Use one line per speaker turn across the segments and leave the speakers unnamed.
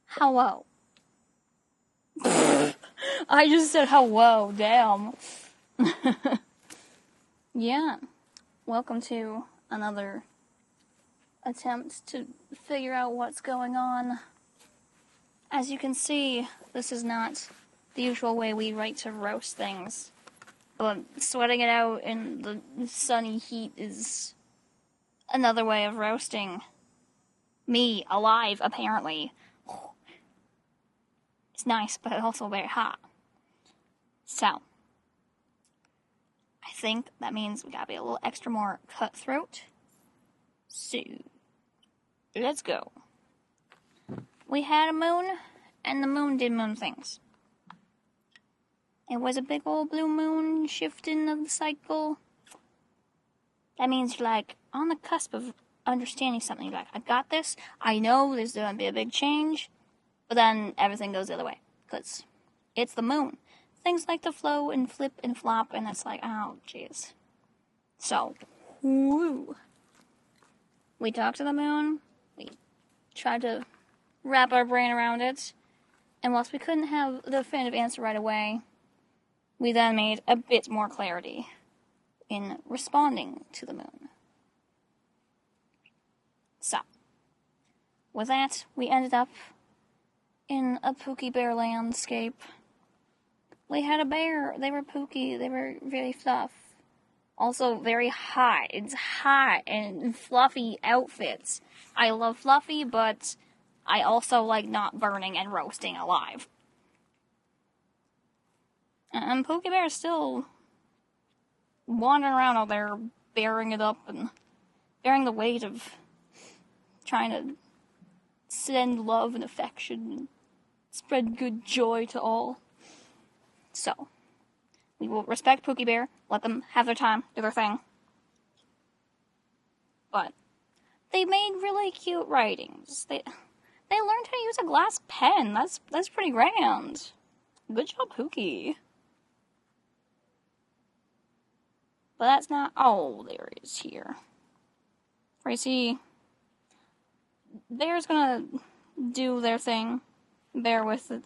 Hello. I just said hello, damn. Yeah. Welcome to another attempt to figure out what's going on. As you can see, this is not the usual way we like to roast things. But sweating it out in the sunny heat is another way of roasting me alive, apparently. It's nice, but also very hot. So, I think that means we gotta be a little extra more cutthroat. So, let's go. We had a moon, and the moon did moon things. It was a big old blue moon shifting of the cycle. That means you're like on the cusp of understanding something. You're like, I got this. I know there's gonna be a big change, but then everything goes the other way because it's the moon. Things like to flow and flip and flop, and it's like, oh, jeez. So, woo. We talked to the moon. We tried to wrap our brain around it, and whilst we couldn't have the definitive answer right away, we then made a bit more clarity in responding to the moon. So, with that, we ended up in a Pookie Bear landscape. We had a bear. They were pooky. They were very fluff. Also very hot. It's hot and fluffy outfits. I love fluffy, but I also like not burning and roasting alive. And Pookie Bear is still wandering around out there, bearing it up and bearing the weight of trying to send love and affection and spread good joy to all. So, we will respect Pookie Bear, let them have their time, do their thing. But they made really cute writings. They learned how to use a glass pen. That's pretty grand. Good job, Pookie. But that's not all there is here. For you see, Bear's gonna do their thing. Bear with it.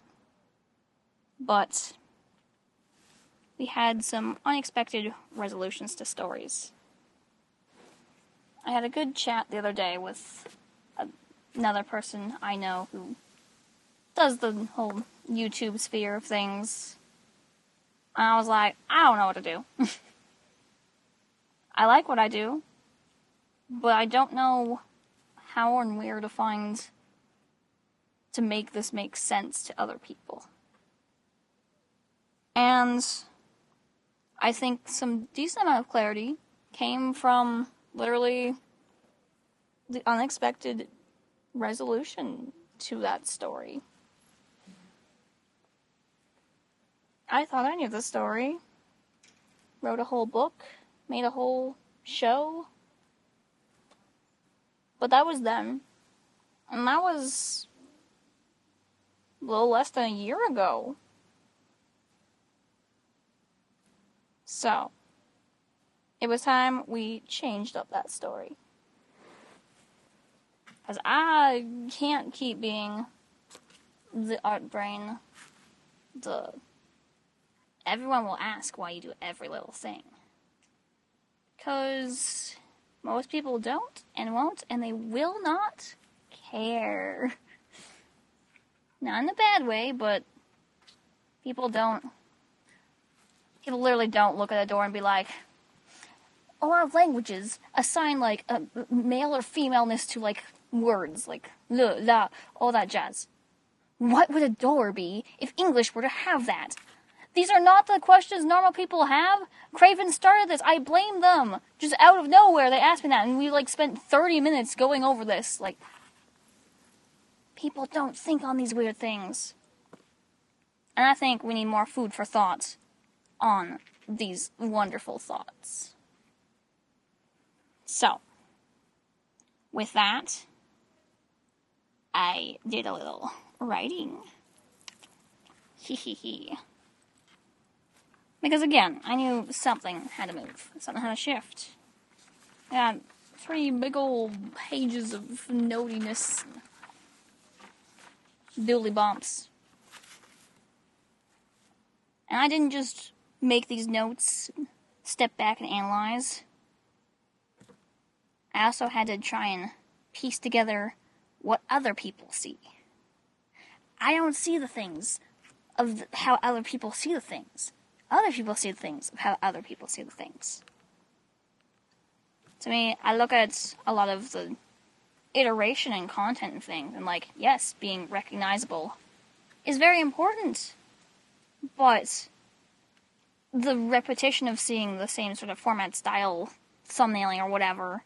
But we had some unexpected resolutions to stories. I had a good chat the other day with another person I know who does the whole YouTube sphere of things. And I was like, I don't know what to do. I like what I do, but I don't know how and where to make this make sense to other people. And I think some decent amount of clarity came from literally the unexpected resolution to that story. I thought I knew the story, wrote a whole book, made a whole show, but that was then, and that was a little less than a year ago. So, it was time we changed up that story. Because I can't keep being the art brain, everyone will ask why you do every little thing. Because most people don't, and won't, and they will not care. Not in a bad way, but people literally don't look at a door and be like, a lot of languages assign, like, a male or femaleness to, like, words, like, le, la, all that jazz. What would a door be if English were to have that? These are not the questions normal people have. Craven started this. I blame them. Just out of nowhere, they asked me that, and we, like, spent 30 minutes going over this. Like, people don't think on these weird things. And I think we need more food for thought on these wonderful thoughts. So, with that, I did a little writing. Hee. Because again, I knew something had to move, something had to shift. Yeah, 3 big old pages of notiness. Doodly bumps. And I didn't just make these notes, step back and analyze. I also had to try and piece together what other people see. I don't see the things of how other people see the things. Other people see the things of how other people see the things. To me, I look at a lot of the iteration and content and things, and like, yes, being recognizable is very important, but the repetition of seeing the same sort of format, style, thumbnailing or whatever,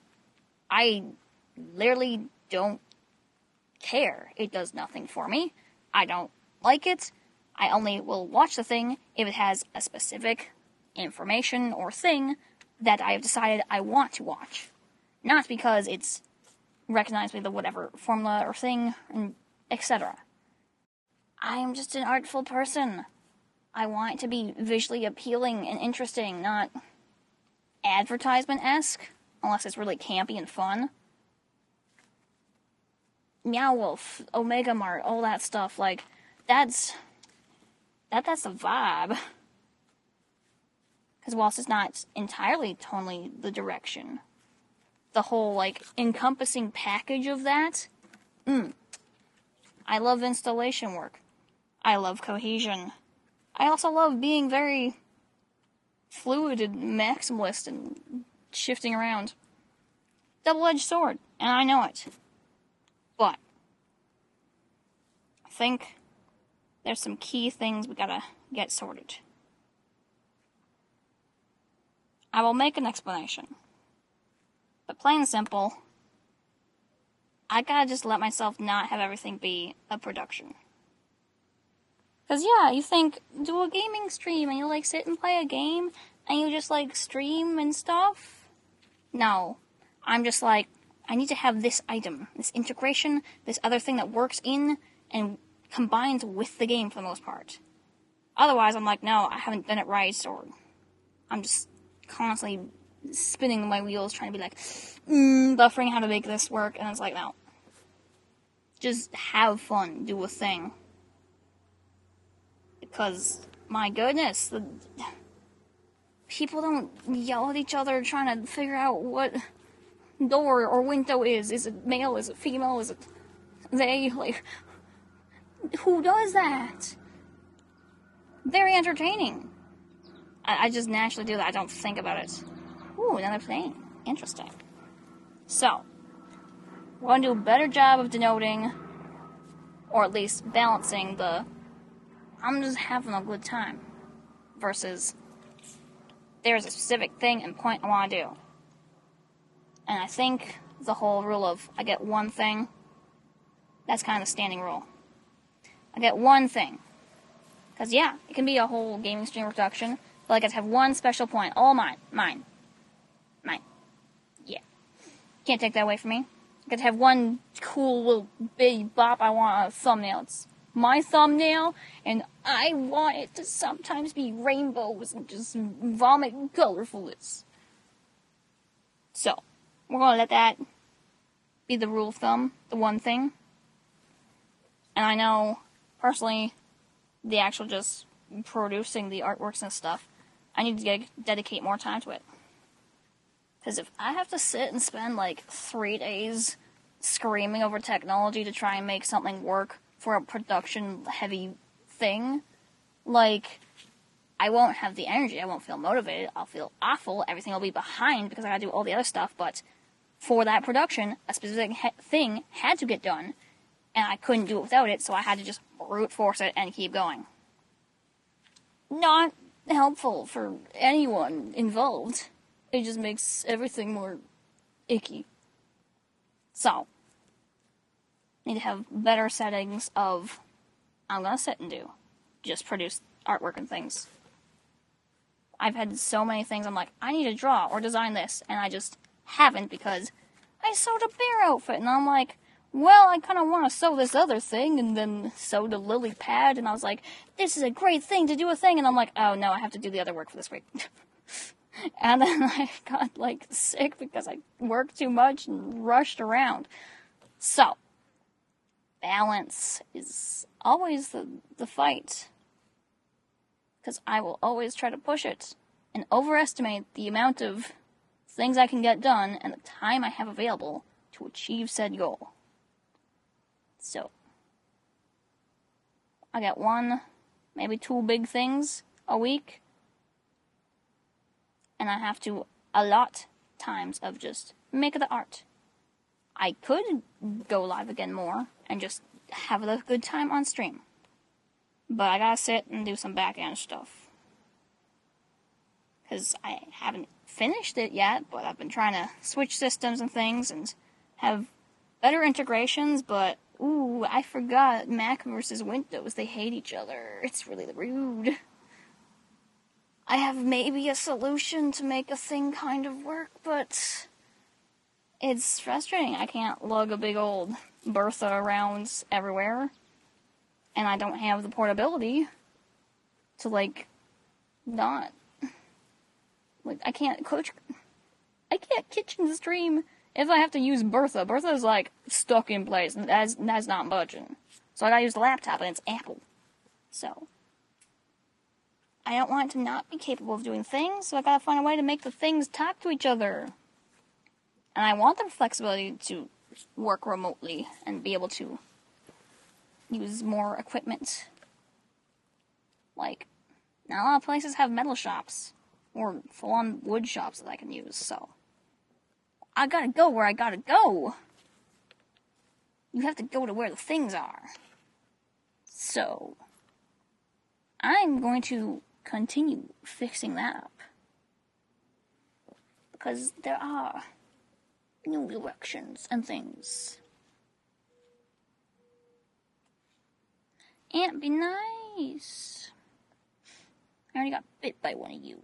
I literally don't care. It does nothing for me. I don't like it. I only will watch the thing if it has a specific information or thing that I have decided I want to watch. Not because it's recognized with the whatever formula or thing, and etc. I am just an artful person. I want it to be visually appealing and interesting, not advertisement-esque, unless it's really campy and fun. Meow Wolf, Omega Mart, all that stuff, like, that's the vibe. Because whilst it's not entirely tonally the direction, the whole, like, encompassing package of that, I love installation work. I love cohesion. I also love being very fluid and maximalist and shifting around. Double-edged sword, and I know it. But I think there's some key things we gotta get sorted. I will make an explanation. But plain and simple, I gotta just let myself not have everything be a production. Cause yeah, you think, do a gaming stream and you like sit and play a game and you just like stream and stuff? No. I'm just like, I need to have this item, this integration, this other thing that works in and combines with the game for the most part. Otherwise, I'm like, no, I haven't done it right, or I'm just constantly spinning my wheels trying to be like, buffering how to make this work, and it's like, no. Just have fun, do a thing. Because, my goodness, people don't yell at each other trying to figure out what door or window is. Is it male? Is it female? Is it they? Like, who does that? Very entertaining. I just naturally do that. I don't think about it. Ooh, another thing. Interesting. So, we're going to do a better job of denoting, or at least balancing the I'm just having a good time versus there's a specific thing and point I want to do. And I think the whole rule of I get one thing, that's kind of the standing rule. I get one thing. Because, yeah, it can be a whole gaming stream production, but I get to have one special point. All mine. Yeah. Can't take that away from me. I get to have one cool little big bop I want on a thumbnail. It's my thumbnail, and I want it to sometimes be rainbows and just vomit colorfulness. So, we're going to let that be the rule of thumb, the one thing. And I know, personally, the actual just producing the artworks and stuff, I need to dedicate more time to it. Because if I have to sit and spend like 3 days screaming over technology to try and make something work for a production-heavy thing, like, I won't have the energy, I won't feel motivated, I'll feel awful, everything will be behind because I gotta do all the other stuff, but for that production, a specific thing had to get done, and I couldn't do it without it, so I had to just brute force it and keep going. Not helpful for anyone involved. It just makes everything more icky. So, need to have better settings of I'm gonna sit and do. Just produce artwork and things. I've had so many things I'm like, I need to draw or design this, and I just haven't because I sewed a bear outfit, and I'm like, well, I kind of want to sew this other thing, and then sewed a lily pad, and I was like, this is a great thing to do a thing, and I'm like, oh no, I have to do the other work for this week. And then I got, like, sick because I worked too much and rushed around. So, balance is always the fight. Because I will always try to push it and overestimate the amount of things I can get done and the time I have available to achieve said goal. So, I got 1, maybe 2 big things a week, and I have to allot times of just make the art. I could go live again more and just have a good time on stream, but I gotta sit and do some back-end stuff. Because I haven't finished it yet, but I've been trying to switch systems and things and have better integrations, but ooh, I forgot Mac versus Windows. They hate each other. It's really rude. I have maybe a solution to make a thing kind of work, but it's frustrating. I can't lug a big old Bertha around everywhere, and I don't have the portability to, like, not... Like, I can't kitchen stream if I have to use Bertha. Bertha's, like, stuck in place, and that's not budging. So I gotta use the laptop, and it's Apple. So, I don't want it to not be capable of doing things, so I gotta find a way to make the things talk to each other. And I want the flexibility to work remotely and be able to use more equipment. Like, not a lot of places have metal shops, or full-on wood shops that I can use, so I gotta go where I gotta go. You have to go to where the things are. So, I'm going to continue fixing that up. Because there are new directions and things. And be nice. I already got bit by one of you.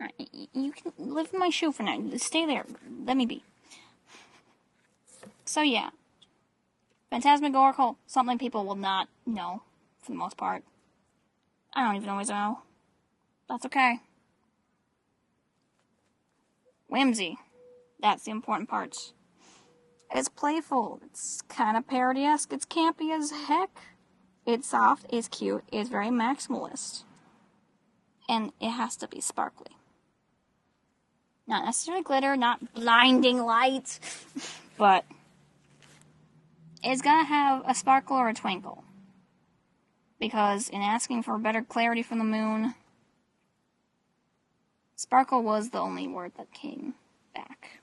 Alright, you can live in my shoe for now. Stay there. Let me be. So yeah. Phantasmagorical, something people will not know, for the most part. I don't even always know. That's okay. Whimsy. That's the important part. It's playful. It's kind of parody-esque. It's campy as heck. It's soft. It's cute. It's very maximalist. And it has to be sparkly. Not necessarily glitter, not blinding light, but it's gotta have a sparkle or a twinkle. Because in asking for better clarity from the moon, sparkle was the only word that came back.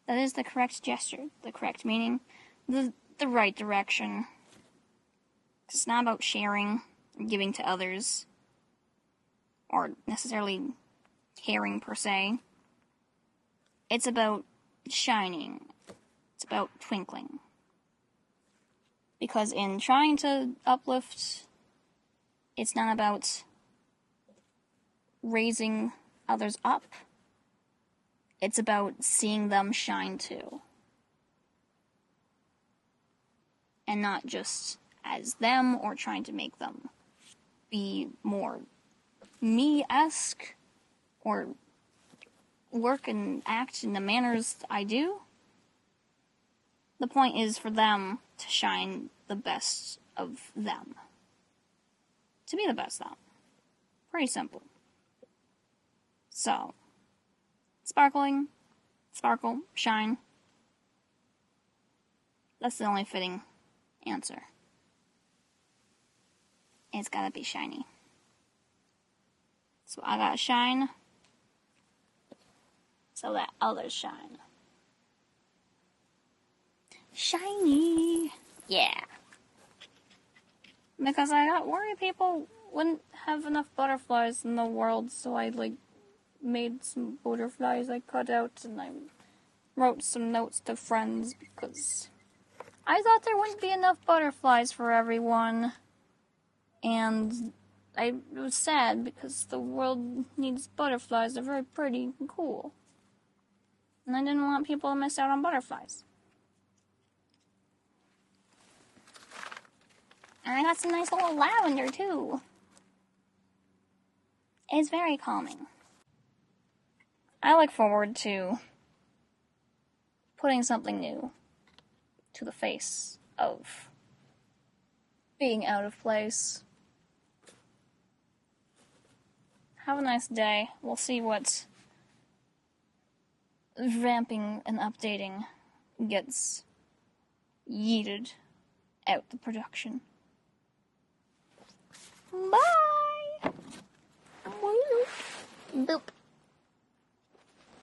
That is the correct gesture, the correct meaning, the right direction. It's not about sharing, or giving to others, or necessarily caring per se. It's about shining. It's about twinkling. Because in trying to uplift, it's not about raising others up. It's about seeing them shine too. And not just as them or trying to make them be more me-esque or work and act in the manners I do. The point is for them to shine the best of them. To be the best them. Pretty simple. So, sparkling, sparkle, shine. That's the only fitting answer. It's gotta be shiny. So I gotta shine so that others shine. Shiny! Yeah. Because I got worried people wouldn't have enough butterflies in the world, so I, made some butterflies I cut out, and I wrote some notes to friends, because I thought there wouldn't be enough butterflies for everyone. And I was sad, because the world needs butterflies. They're very pretty and cool. And I didn't want people to miss out on butterflies. And I got some nice little lavender, too. is very calming. I look forward to putting something new to the face of being out of place. Have a nice day. We'll see what vamping and updating gets yeeted out the production. Bye! Boop.